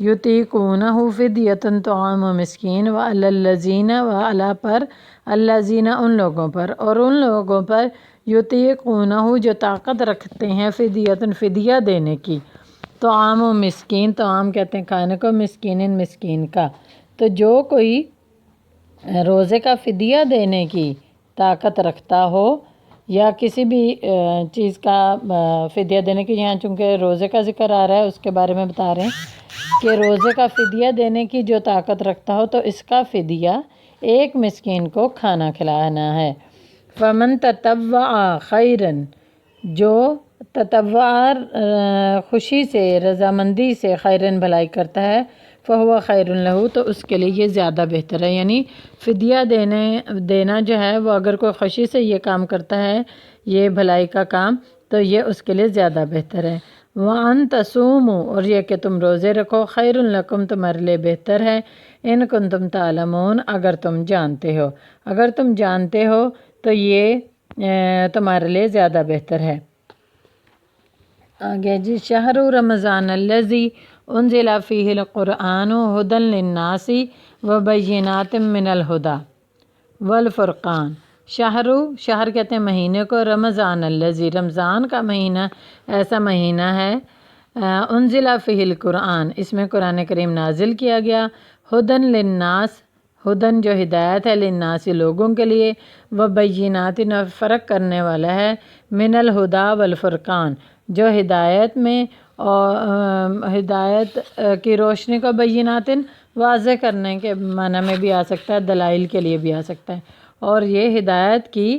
یطیقونہ فدیۃ طعام مسکین و علی الذین و علی پر الذین ان لوگوں پر اور ان لوگوں پر یطیقونہ جو طاقت رکھتے ہیں فدیۃ فدیہ دینے کی۔ طعام و مسکین، طعام کہتے ہیں کھانے کو، مسکین مسکین کا، تو جو کوئی روزے کا فدیہ دینے کی طاقت رکھتا ہو یا کسی بھی چیز کا فدیہ دینے کی، یہاں چونکہ روزے کا ذکر آ رہا ہے اس کے بارے میں بتا رہے ہیں کہ روزے کا فدیہ دینے کی جو طاقت رکھتا ہو تو اس کا فدیہ ایک مسکین کو کھانا کھلانا ہے۔ فمن تطوع خیرن، جو تطوع خوشی سے رضامندی سے خیرن بھلائی کرتا ہے، فہو خیر لہ، تو اس کے لیے یہ زیادہ بہتر ہے۔ یعنی فدیہ دینا جو ہے وہ اگر کوئی خوشی سے یہ کام کرتا ہے، یہ بھلائی کا کام، تو یہ اس کے لیے زیادہ بہتر ہے۔ وَأَن تَصُومُوا، اور یہ کہ تم روزے رکھو، خیر لکم، تمہارے لیے بہتر ہے، ان کنتم تعلمون، اگر تم جانتے ہو، اگر تم جانتے ہو تو یہ تمہارے لیے زیادہ بہتر ہے۔ آگے جی، شہر رمضان الذی انزل فیہ القرآن ھدی للناس وبینات من الھدی والفرقان۔ شہر کہتے ہیں مہینے کو، رمضان الذی، رمضان کا مہینہ ایسا مہینہ ہے، انزل فیہ القرآن، اس میں قرآن کریم نازل کیا گیا، ھدی للناس، ھدی جو ہدایت ہے، للناس لوگوں کے لیے، وبینات فرق کرنے والا ہے، من الھدی والفرقان، جو ہدایت میں اور ہدایت کی روشنی کو، بینات واضح کرنے کے معنی میں بھی آ سکتا ہے، دلائل کے لیے بھی آ سکتا ہے، اور یہ ہدایت کی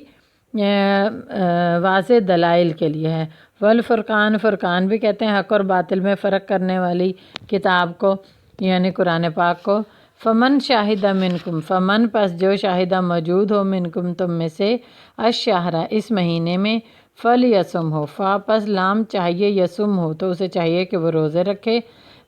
واضح دلائل کے لیے ہے۔ والفرقان، فرقان بھی کہتے ہیں حق اور باطل میں فرق کرنے والی کتاب کو، یعنی قرآن پاک کو۔ فمن شاہد منکم، فمن پس جو شاہدہ موجود ہو، منکم تم میں سے، الشہر اس مہینے میں، فلیصم ہو، فا پس لام چاہیے، یسم ہو تو اسے چاہیے کہ وہ روزے رکھے،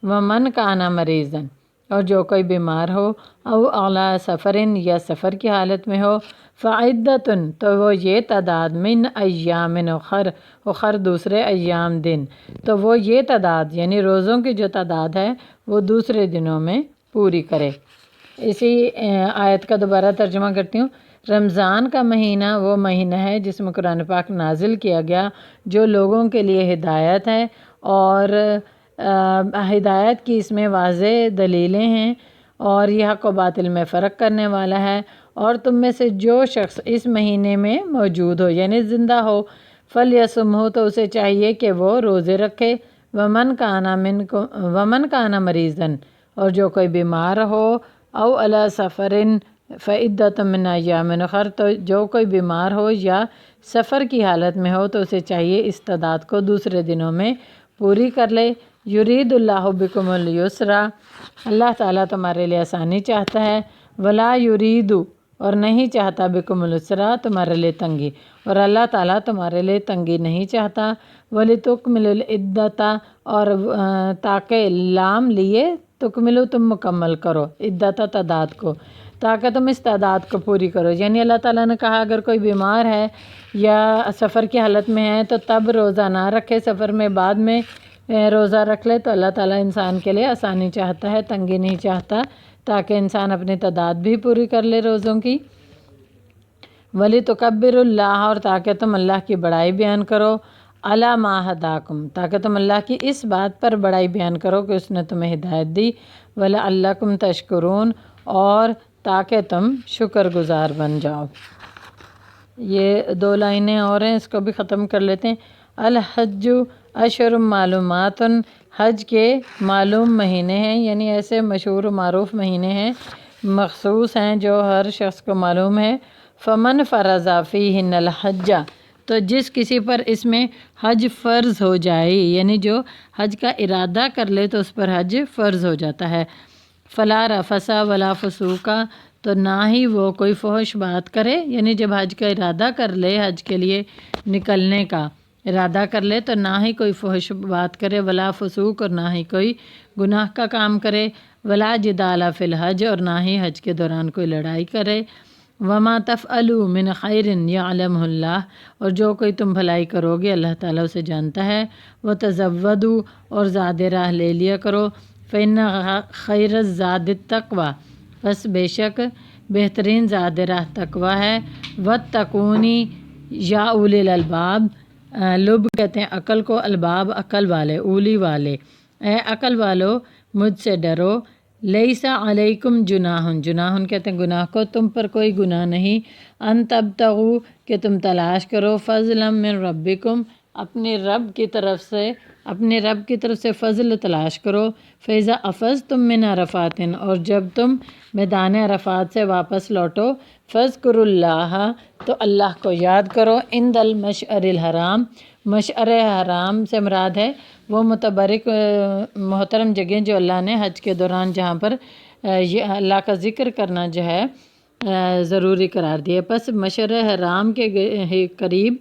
ومن کان مریضاً، اور جو کوئی بیمار ہو، او علی سفرن، یا سفر کی حالت میں ہو، فعدتن، تو وہ یہ تعداد، من ایام اخر دوسرے ایام دن، تو وہ یہ تعداد یعنی روزوں کی جو تعداد ہے وہ دوسرے دنوں میں پوری کرے۔ اسی آیت کا دوبارہ ترجمہ کرتی ہوں۔ رمضان کا مہینہ وہ مہینہ ہے جس میں قرآن پاک نازل کیا گیا، جو لوگوں کے لیے ہدایت ہے، اور ہدایت کی اس میں واضح دلیلیں ہیں، اور یہ حق و باطل میں فرق کرنے والا ہے، اور تم میں سے جو شخص اس مہینے میں موجود ہو یعنی زندہ ہو، فلیصم ہو تو اسے چاہیے کہ وہ روزے رکھے، ومن کان مریضاً، اور جو کوئی بیمار ہو، او علی سفرن، فعدۃ من ایام اخر، تو جو کوئی بیمار ہو یا سفر کی حالت میں ہو تو اسے چاہیے اس تعداد کو دوسرے دنوں میں پوری کر لے۔ یرید اللہ بکم الیسر، اللہ تعالیٰ تمہارے لیے آسانی چاہتا ہے، ولا یرید، اور نہیں چاہتا، بکم العسر، تمہارے لیے تنگی، اور اللہ تعالیٰ تمہارے لیے تنگی نہیں چاہتا، ولتکملوا العدۃ، اور تاکہ لام لیے تکملو، تم مکمل کرو، عدۃ تعداد کو، تاکہ تم اس تعداد کو پوری کرو۔ یعنی اللہ تعالیٰ نے کہا اگر کوئی بیمار ہے یا سفر کی حالت میں ہے تو تب روزہ نہ رکھے، سفر میں بعد میں روزہ رکھ لے، تو اللہ تعالیٰ انسان کے لیے آسانی چاہتا ہے، تنگی نہیں چاہتا، تاکہ انسان اپنی تعداد بھی پوری کر لے روزوں کی۔ وَلِتُكَبِّرُوا اللَّهَ، اور تاکہ تم اللہ کی بڑائی بیان کرو، عَلَىٰ مَا هَدَاكُمْ، تاکہ تم اللہ کی اس بات پر بڑائی بیان کرو کہ اس نے تمہیں ہدایت دی، وَلَعَلَّكُمْ تَشْكُرُونَ، اور تاکہ تم شکر گزار بن جاؤ۔ یہ 2 لائنیں اور ہیں، اس کو بھی ختم کر لیتے ہیں۔ الحج اشہر معلومات، حج کے معلوم مہینے ہیں، یعنی ایسے مشہور و معروف مہینے ہیں، مخصوص ہیں، جو ہر شخص کو معلوم ہے۔ فمن فرض فیہن الحج، تو جس کسی پر اس میں حج فرض ہو جائے، یعنی جو حج کا ارادہ کر لے تو اس پر حج فرض ہو جاتا ہے۔ فلا رفث ولا فسوق، تو نہ ہی وہ کوئی فحش بات کرے، یعنی جب حج کا ارادہ کر لے، حج کے لیے نکلنے کا ارادہ کر لے تو نہ ہی کوئی فحش بات کرے، ولا فسوق، اور نہ ہی کوئی گناہ کا کام کرے، ولا جدال فی الحج، اور نہ ہی حج کے دوران کوئی لڑائی کرے۔ وما تفعلوا من خیر یعلمہ اللہ، اور جو کوئی تم بھلائی کرو گے اللہ تعالیٰ اسے جانتا ہے۔ وتزودوا، اور زاد راہ لے لیا کرو، فإن خیر الزاد التقوی، بس بے شک بہترین زاد راہ تقوی ہے، واتقونی یا اولی الالباب، لب کہتے ہیں عقل کو، الباب عقل والے، اولی والے، اے عقل والو مجھ سے ڈرو، لیسا علیکم جناح، جناح کہتے ہیں گناہ کو، تم پر کوئی گناہ نہیں، ان تبتغوا کہ تم تلاش کرو، فضلا من ربکم، اپنے رب کی طرف سے فضل تلاش کرو، فیضا افضتم من عرفات، اور جب تم میدان عرفات سے واپس لوٹو، فاذکروا اللہ، تو اللہ کو یاد کرو، عند المشعر الحرام، مشعر حرام سے مراد ہے وہ متبرک محترم جگہیں جو اللہ نے حج کے دوران جہاں پر یہ اللہ کا ذکر کرنا جو ہے ضروری قرار دیا، پس مشعر حرام کے قریب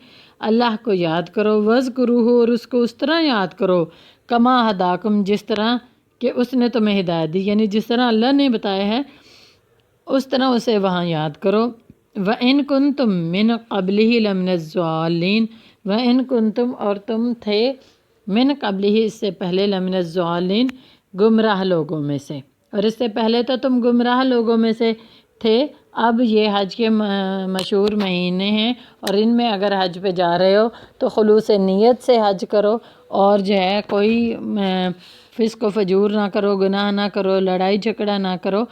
اللہ کو یاد کرو، وَاذْكُرُوهُ، اور اس کو اس طرح یاد کرو، کما ہداکم، جس طرح کہ اس نے تمہیں ہدایت دی، یعنی جس طرح اللہ نے بتایا ہے اس طرح اسے وہاں یاد کرو، وَإِن كُنتُم مِّن قَبْلِهِ لَمِنَ الضَّالِّينَ، وَإِن كُنتُم، اور تم تھے، من قبلہ، اس سے پہلے، لمن الضالین، گمراہ لوگوں میں سے، اور اس سے پہلے تو تم گمراہ لوگوں میں سے تھے، اب یہ حج کے مشہور مہینے ہیں، اور ان میں اگر حج پہ جا رہے ہو تو خلوص نیت سے حج کرو، اور جو ہے کوئی فسق و فجور نہ کرو، گناہ نہ کرو، لڑائی جھگڑا نہ کرو،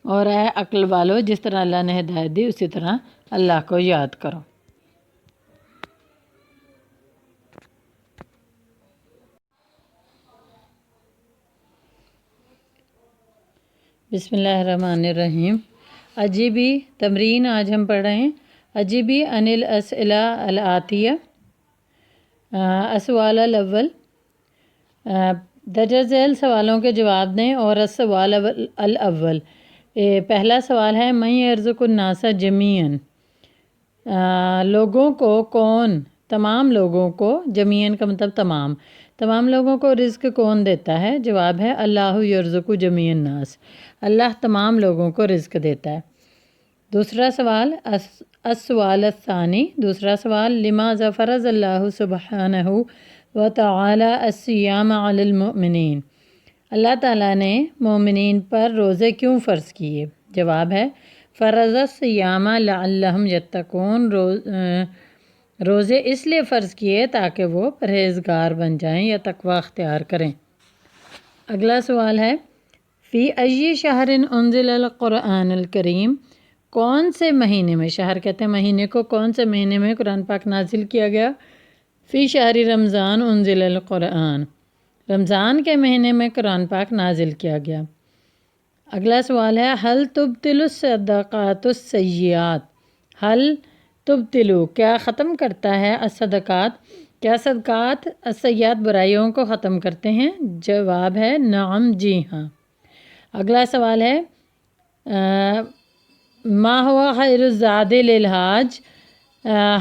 اور اے عقل والو جس طرح اللہ نے ہدایت دی اسی طرح اللہ کو یاد کرو۔ بسم اللہ الرحمن الرحیم۔ عجیبی تمرین آج ہم پڑھ رہے ہیں، عجیبی عن الاسئلہ الآتیہ، السؤال الاول، درجہ ذیل سوالوں کے جواب دیں، اور السؤال الاول، پہلا سوال ہے، من یرزق الناس جمیعاً، لوگوں کو کون، تمام لوگوں کو، جمیعاً کا مطلب تمام لوگوں کو رزق کون دیتا ہے؟ جواب ہے اللہ یرزق جمیع الناس، اللہ تمام لوگوں کو رزق دیتا ہے۔ دوسرا سوال، السؤال الثانی، دوسرا سوال، لماذا فرض اللہ سبحانہ وتعالی الصیام علی المؤمنین، اللہ تعالیٰ نے مومنین پر روزے کیوں فرض کیے؟ جواب ہے فرض الصیام لعلہم یتقون، روزے اس لیے فرض کیے تاکہ وہ پرہیزگار بن جائیں یا تقوی اختیار کریں۔ اگلا سوال ہے، فی ای شہر انزل القرآن الکریم، کون سے مہینے میں، شہر کہتے ہیں مہینے کو، کون سے مہینے میں قرآن پاک نازل کیا گیا؟ فی شہر رمضان انزل القرآن، رمضان کے مہینے میں قرآن پاک نازل کیا گیا۔ اگلا سوال ہے، حل تبطل الصدقات السیئات، حل تبطلو، کیا ختم کرتا ہے، الصدقات، کیا صدقات، السیئات، برائیوں کو ختم کرتے ہیں؟ جواب ہے نعم، جی ہاں۔ اگلا سوال ہے، ما ہوا خیر الزاد للحاج،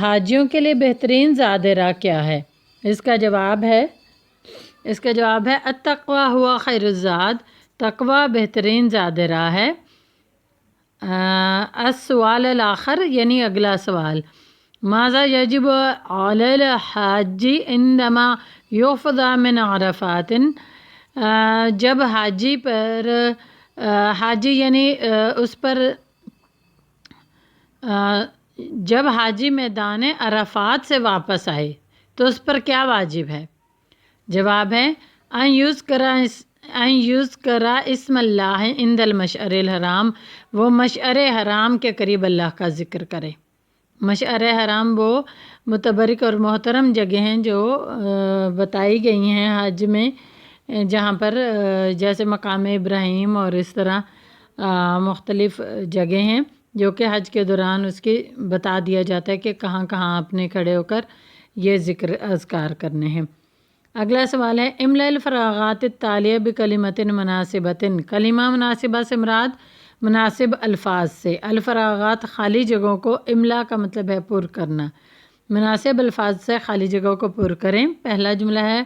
حاجیوں کے لیے بہترین زاد راہ کیا ہے؟ اس کا جواب ہے التقوی ہوا خیر الزاد، تقوی بہترین زاد راہ ہے۔ السؤال الآخر، یعنی اگلا سوال، ماذا یجب علی الحاج عندما یفض من عرفات، جب حاجی پر، حاجی یعنی اس پر، جب حاجی میدان عرفات سے واپس آئے تو اس پر کیا واجب ہے؟ جواب ہے ان یذکر اسم اللہ عند المشعر الحرام، وہ مشعر حرام کے قریب اللہ کا ذکر کرے۔ مشعر حرام وہ متبرک اور محترم جگہ ہیں جو بتائی گئی ہیں حج میں، جہاں پر جیسے مقام ابراہیم اور اس طرح مختلف جگہ ہیں جو کہ حج کے دوران اس کی بتا دیا جاتا ہے کہ کہاں کہاں اپنے کھڑے ہو کر یہ ذکر اذکار کرنے ہیں۔ اگلا سوال ہے، املا الفراغات التالیہ بکلمۃ مناسبۃ، کلمہ مناسبہ سے مراد مناسب الفاظ سے، الفراغات خالی جگہوں کو، املا کا مطلب ہے پر کرنا، مناسب الفاظ سے خالی جگہوں کو پر کریں۔ پہلا جملہ ہے،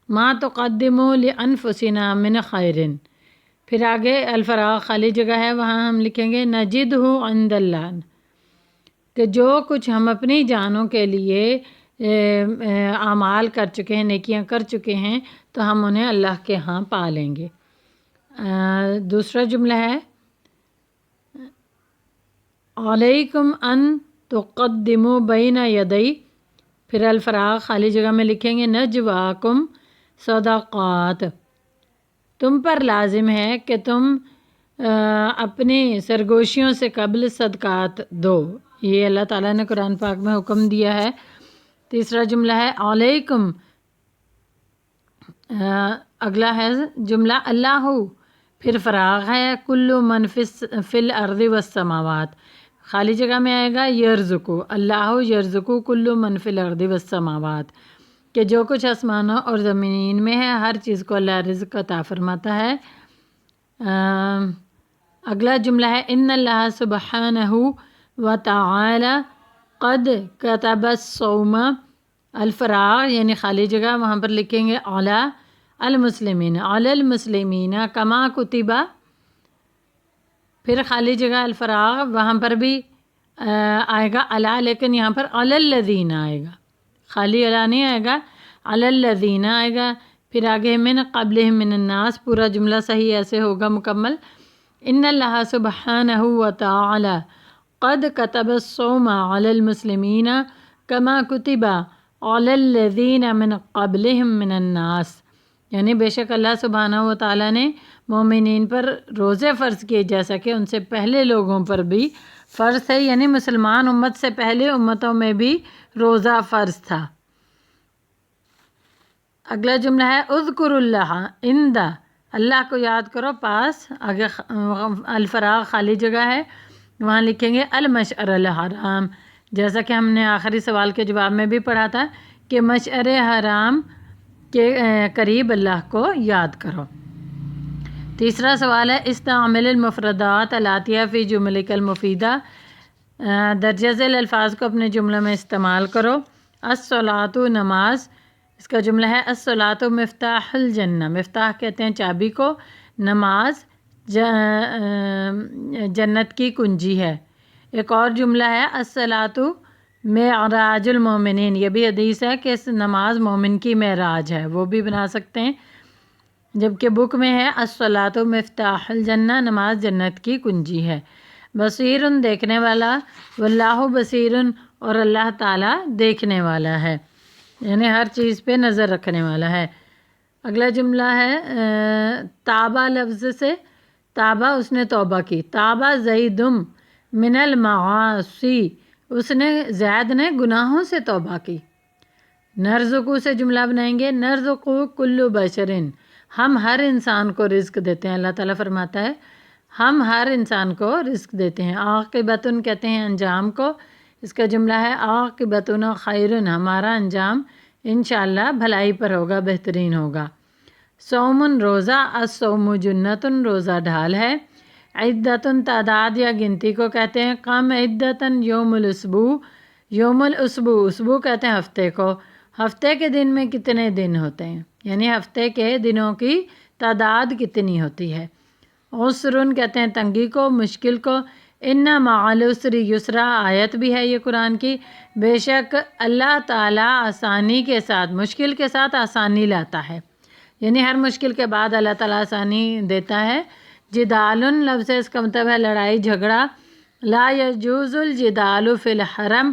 ما تقدموا لانفسنا من خیر، پھر آگے الفراغ خالی جگہ ہے، وہاں ہم لکھیں گے نجدہ عند اللہ، کہ جو کچھ ہم اپنی جانوں کے لیے اعمال کر چکے ہیں، نیکیاں کر چکے ہیں، تو ہم انہیں اللہ کے ہاں پا لیں گے۔ دوسرا جملہ ہے علیکم ان تقدموا بین یدی، پھر الفراغ خالی جگہ میں لکھیں گے نجواکم صدقات، تم پر لازم ہے کہ تم اپنی سرگوشیوں سے قبل صدقات دو، یہ اللہ تعالیٰ نے قرآن پاک میں حکم دیا ہے۔ تیسرا جملہ ہے علیکم، اگلا ہے جملہ اللہ، پھر فراغ ہے کل من فی الارض والسماوات، خالی جگہ میں آئے گا یرزقو، اللہ یرزقو کل من فی الارض والسماوات، کہ جو کچھ آسمانوں اور زمین میں ہے ہر چیز کو اللہ رزق عطا فرماتا ہے۔ اگلا جملہ ہے ان اللہ سبحانہ وتعالی قد کتب الصوم، الفراغ یعنی خالی جگہ وہاں پر لکھیں گے علی المسلمین، علی المسلمین کما کتبہ، پھر خالی جگہ الفراغ وہاں پر بھی آئے گا علی، لیکن یہاں پر علی الذین آئے گا، خالی علی نہیں آئے گا، علی الذین آئے گا، پھر آگے من قبلہم من الناس، پورا جملہ صحیح ایسے ہوگا مکمل، ان اللہ سبحانہ وتعالی قد کتب الصوم علی المسلمین کما کتب علی الذین من قبلہم من الناس، یعنی بے شک اللہ سبحانہ وتعالی نے مومنین پر روزے فرض کیے جیسا کہ ان سے پہلے لوگوں پر بھی فرض ہے، یعنی مسلمان امت سے پہلے امتوں میں بھی روزہ فرض تھا۔ اگلا جملہ ہے اذکر اللہ عند، اللہ کو یاد کرو پاس، آگے الفراغ خالی جگہ ہے وہاں لکھیں گے المشعر الحرام، جیسا کہ ہم نے آخری سوال کے جواب میں بھی پڑھا تھا کہ مشعر حرام کے قریب اللہ کو یاد کرو۔ تیسرا سوال ہے استعمل المفردات الاتیہ فی جملک المفیدہ، درجہ ذیل الفاظ کو اپنے جملے میں استعمال کرو۔ الصلاۃ نماز، اس کا جملہ ہے الصلاۃ مفتاح الجنہ، مفتاح کہتے ہیں چابی کو، نماز جنت کی کنجی ہے۔ ایک اور جملہ ہے الصلاۃ معراج المومنین، یہ بھی حدیث ہے کہ نماز مومن کی معراج ہے، وہ بھی بنا سکتے ہیں، جبکہ بک میں ہے الصلاۃ مفتاح الجنہ، نماز جنت کی کنجی ہے۔ بصیر دیکھنے والا، واللہ بصیر اور اللہ تعالیٰ دیکھنے والا ہے، یعنی ہر چیز پہ نظر رکھنے والا ہے۔ اگلا جملہ ہے تابہ لفظ سے، تابہ اس نے توبہ کی، تابہ زیدم من المعاصی، اس نے زید نے گناہوں سے توبہ کی۔ نرزقو سے جملہ بنائیں گے نرزقو کل بشرن، ہم ہر انسان کو رزق دیتے ہیں، اللہ تعالیٰ فرماتا ہے ہم ہر انسان کو رزق دیتے ہیں۔ عاقبتن کہتے ہیں انجام کو، اس کا جملہ ہے عاقبتنا خیرن، ہمارا انجام انشاءاللہ بھلائی پر ہوگا، بہترین ہوگا۔ صومن روزہ، الصوم جنتن روزہ ڈھال ہے، عدتن تعداد یا گنتی کو کہتے ہیں، کم عدتن یوم الاسبوع، یوم الاسبوع اسبوع کہتے ہیں ہفتے کو، ہفتے کے دن میں کتنے دن ہوتے ہیں، یعنی ہفتے کے دنوں کی تعداد کتنی ہوتی ہے۔ عسرن کہتے ہیں تنگی کو، مشکل کو، ان مع العسر یسرا آیت بھی ہے یہ قرآن کی، بے شک اللہ تعالیٰ آسانی کے ساتھ، مشکل کے ساتھ آسانی لاتا ہے، یعنی ہر مشکل کے بعد اللہ تعالیٰ آسانی دیتا ہے۔ جدالن لفظ اس کا مطلب ہے لڑائی جھگڑا، لا یجوز الجدال فی الحرم،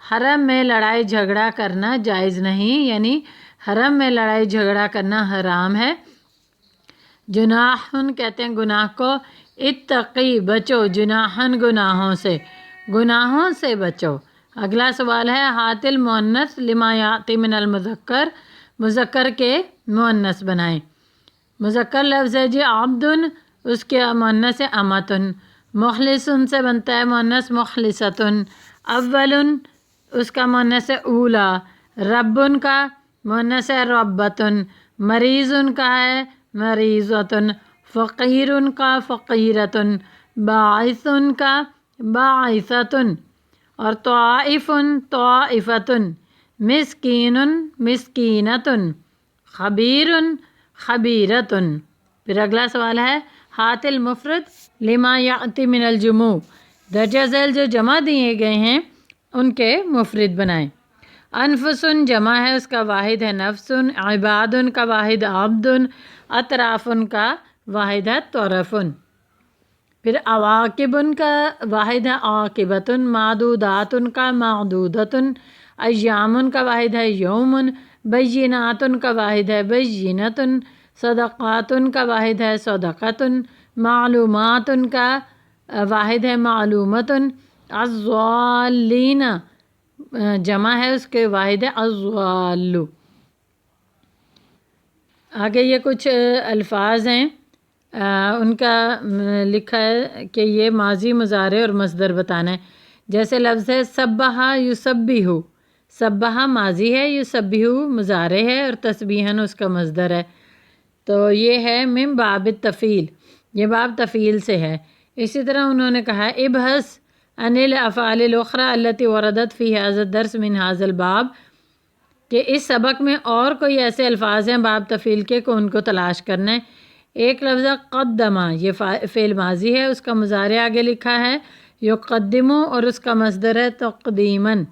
حرم میں لڑائی جھگڑا کرنا جائز نہیں، یعنی حرم میں لڑائی جھگڑا کرنا حرام ہے۔ جناحن کہتے ہیں گناہ کو، اتقی بچو، جناحن گناہوں سے بچو۔ اگلا سوال ہے ہات المؤنث لما یاتی من المذکر، مذکر کے مؤنث بنائیں۔ مذکر لفظ ہے جی عبدن، اس کے مؤنث ہے امتن، مخلصن سے بنتا ہے مؤنث مخلصتن، اولن اس کا مؤنث ہے اولا، ربن کا مؤنث ہے ربتن، مریضن کا ہے مریضتن، فقیرن کا فقیرتن، باعثن کا باعثتن، اور طائفن طائفتن، مسکینن مسکینتن، خبیرن خبیرتن۔ پھر اگلا سوال ہے ہات المفرد لما یاتی من الجموع، درجہ ذیل جو جمع دیے گئے ہیں ان کے مفرد بنائیں۔ انفسن جمع ہے، اس کا واحد ہے نفسن، عبادن کا واحد عبدن، اطرافن کا واحد ہے طرفن. پھر عواقبن کا واحد ہے عاقبتن. معدوداتن کا معدودتن. ایامن کا واحد ہے یومن. بیناتن کا واحد ہے بینتن. صدقاتن کا واحد ہے صدقتن. معلوماتن کا واحد ہے معلومتن. الضالین جمع ہے اس کے واحد ہے الضال. آگے یہ کچھ الفاظ ہیں ان کا لکھا ہے کہ یہ ماضی مضارع اور مصدر بتانا ہے. جیسے لفظ ہے سبح یسبح. سبح ماضی ہے، یسبح مضارع ہے اور تسبیحاً اس کا مصدر ہے. تو یہ ہے من باب التفعیل، یہ باب تفعیل سے ہے. اسی طرح انہوں نے کہا ابحث عن الافعال الاخرى التي وردت في هذا الدرس من هذا الباب، کہ اس سبق میں اور کوئی ایسے الفاظ ہیں باب تفعیل کے کو ان کو تلاش کرنا ہے. ایک لفظ قدمہ، یہ فعل ماضی ہے، اس کا مضارع آگے لکھا ہے یقدمو اور اس کا مصدر ہے تقدیماً.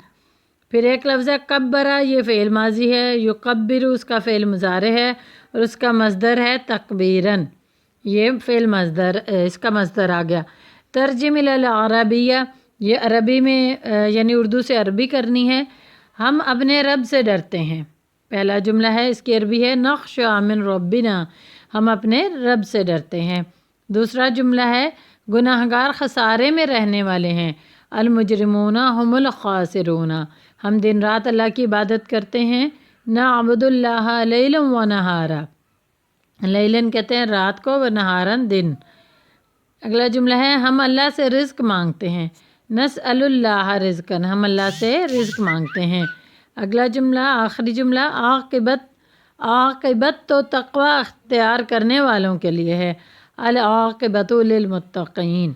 پھر ایک لفظ کبرہ، یہ فعل ماضی ہے، یکبر اس کا فعل مضارع ہے اور اس کا مصدر ہے تکبیراً. یہ فعل مصدر اس کا مصدر آ گیا. ترجم العربیہ، یہ عربی میں یعنی اردو سے عربی کرنی ہے. ہم اپنے رب سے ڈرتے ہیں، پہلا جملہ ہے اس کی عربی ہے نخشى من ربنا، ہم اپنے رب سے ڈرتے ہیں. دوسرا جملہ ہے گناہگار خسارے میں رہنے والے ہیں. المجرمون هم الخاسرون، ہم دن رات اللہ کی عبادت کرتے ہیں. نعبد اللہ لیلا و نہارا، لیلاً کہتے ہیں رات کو و نہاراً دن. اگلا جملہ ہے ہم اللہ سے رزق مانگتے ہیں. نسأل اللہ رزقاً، ہم اللہ سے رزق مانگتے ہیں. اگلا جملہ آخری جملہ عاقبت، عاقبت تو تقوی اختیار کرنے والوں کے لیے ہے. العاقبۃ للمتقین.